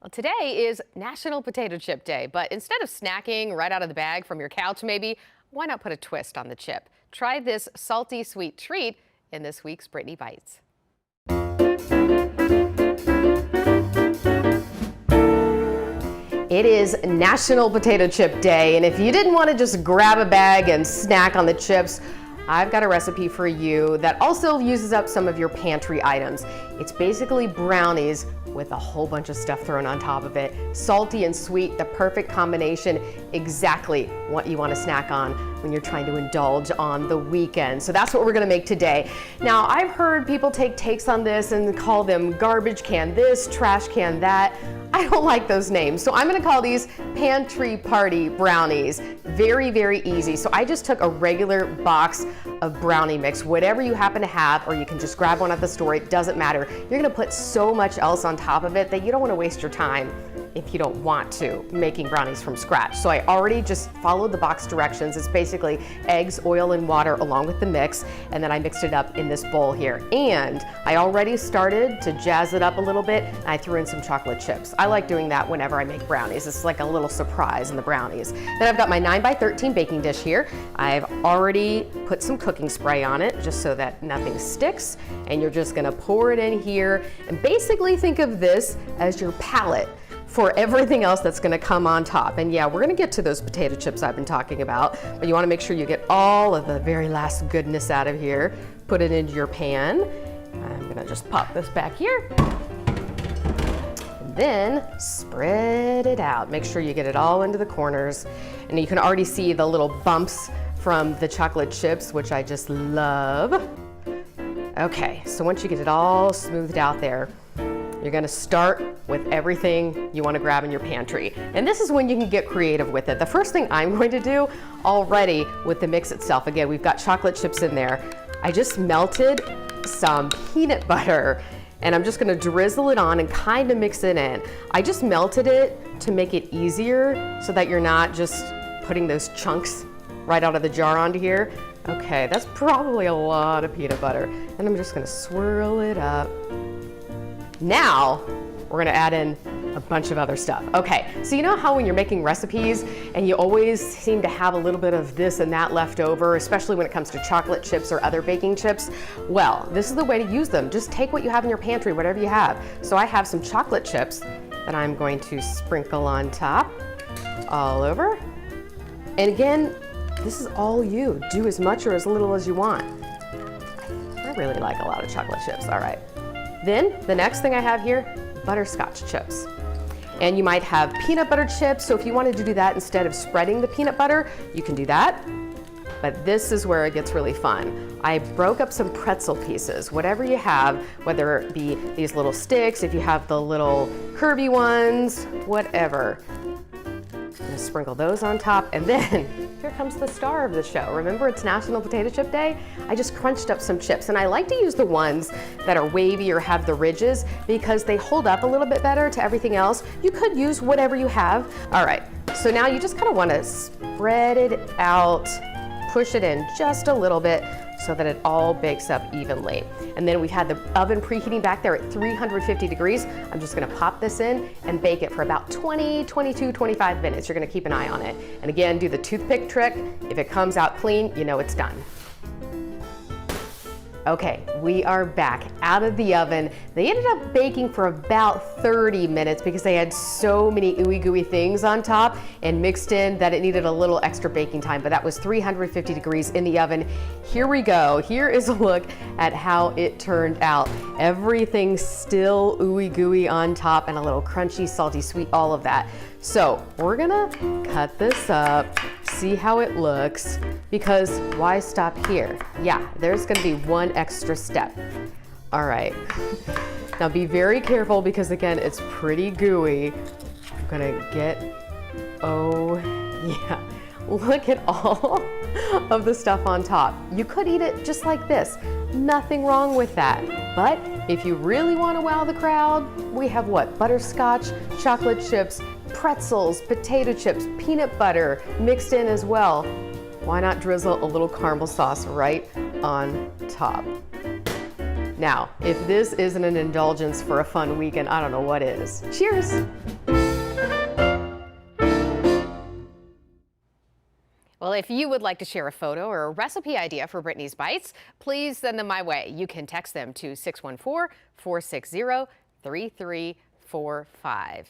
Well, today is National Potato Chip Day, but instead of snacking right out of the bag from your couch maybe, why not put a twist on the chip? Try this salty sweet treat in this week's Brittany Bites. It is National Potato Chip Day, and if you didn't want to just grab a bag and snack on the chips, I've got a recipe for you that also uses up some of your pantry items. It's basically brownies with a whole bunch of stuff thrown on top of it. Salty and sweet, the perfect combination, exactly what you want to snack on when you're trying to indulge on the weekend. So that's what we're gonna make today. Now, I've heard people take takes on this and call them garbage can this, trash can that. I don't like those names, so I'm gonna call these pantry party brownies. Very, very easy. So I just took a regular box of brownie mix, whatever you happen to have, or you can just grab one at the store, it doesn't matter. You're gonna put so much else on top of it that you don't wanna waste your time if you don't want to, making brownies from scratch. So I already just followed the box directions. It's basically eggs, oil, and water along with the mix, and then I mixed it up in this bowl here. And I already started to jazz it up a little bit, and I threw in some chocolate chips. I like doing that whenever I make brownies. It's like a little surprise in the brownies. Then I've got my 9x13 baking dish here. I've already put some cooking spray on it just so that nothing sticks, and you're just gonna pour it in here, and basically think of this as your palette for everything else that's gonna come on top. And yeah, we're gonna get to those potato chips I've been talking about, but you wanna make sure you get all of the very last goodness out of here. Put it into your pan. I'm gonna just pop this back here. And then spread it out. Make sure you get it all into the corners. And you can already see the little bumps from the chocolate chips, which I just love. Okay, so once you get it all smoothed out there, you're gonna start with everything you wanna grab in your pantry. And this is when you can get creative with it. The first thing I'm going to do already with the mix itself, again, we've got chocolate chips in there. I just melted some peanut butter, and I'm just gonna drizzle it on and kind of mix it in. I just melted it to make it easier so that you're not just putting those chunks right out of the jar onto here. Okay, that's probably a lot of peanut butter. And I'm just gonna swirl it up. Now, we're gonna add in a bunch of other stuff. Okay, so you know how when you're making recipes and you always seem to have a little bit of this and that left over, especially when it comes to chocolate chips or other baking chips? Well, this is the way to use them. Just take what you have in your pantry, whatever you have. So I have some chocolate chips that I'm going to sprinkle on top, all over. And again, this is all you. Do as much or as little as you want. I really like a lot of chocolate chips, all right. Then the next thing I have here, butterscotch chips. And you might have peanut butter chips, so if you wanted to do that instead of spreading the peanut butter, you can do that. But this is where it gets really fun. I broke up some pretzel pieces, whatever you have, whether it be these little sticks, if you have the little curvy ones, whatever. I'm gonna sprinkle those on top, and then here comes the star of the show. Remember, it's National Potato Chip Day? I just crunched up some chips, and I like to use the ones that are wavy or have the ridges because they hold up a little bit better to everything else. You could use whatever you have. All right, so now you just kind of want to spread it out, push it in just a little bit so that it all bakes up evenly. And then we had the oven preheating back there at 350 degrees. I'm just gonna pop this in and bake it for about 20, 22, 25 minutes. You're gonna keep an eye on it. And again, do the toothpick trick. If it comes out clean, you know it's done. Okay, we are back out of the oven. They ended up baking for about 30 minutes because they had so many ooey gooey things on top and mixed in that it needed a little extra baking time, but that was 350 degrees in the oven. Here we go. Here is a look at how it turned out. Everything still ooey gooey on top and a little crunchy, salty, sweet, all of that. So we're gonna cut this up, see how it looks, because why stop here? Yeah, there's gonna be one extra step. All right, now be very careful because again, it's pretty gooey. I'm gonna get, oh yeah, look at all of the stuff on top. You could eat it just like this. Nothing wrong with that. But if you really want to wow the crowd, we have what? Butterscotch, chocolate chips, pretzels, potato chips, peanut butter mixed in as well. Why not drizzle a little caramel sauce right on top? Now, if this isn't an indulgence for a fun weekend, I don't know what is. Cheers! Well, if you would like to share a photo or a recipe idea for Brittany's Bites, please send them my way. You can text them to 614-460-3345.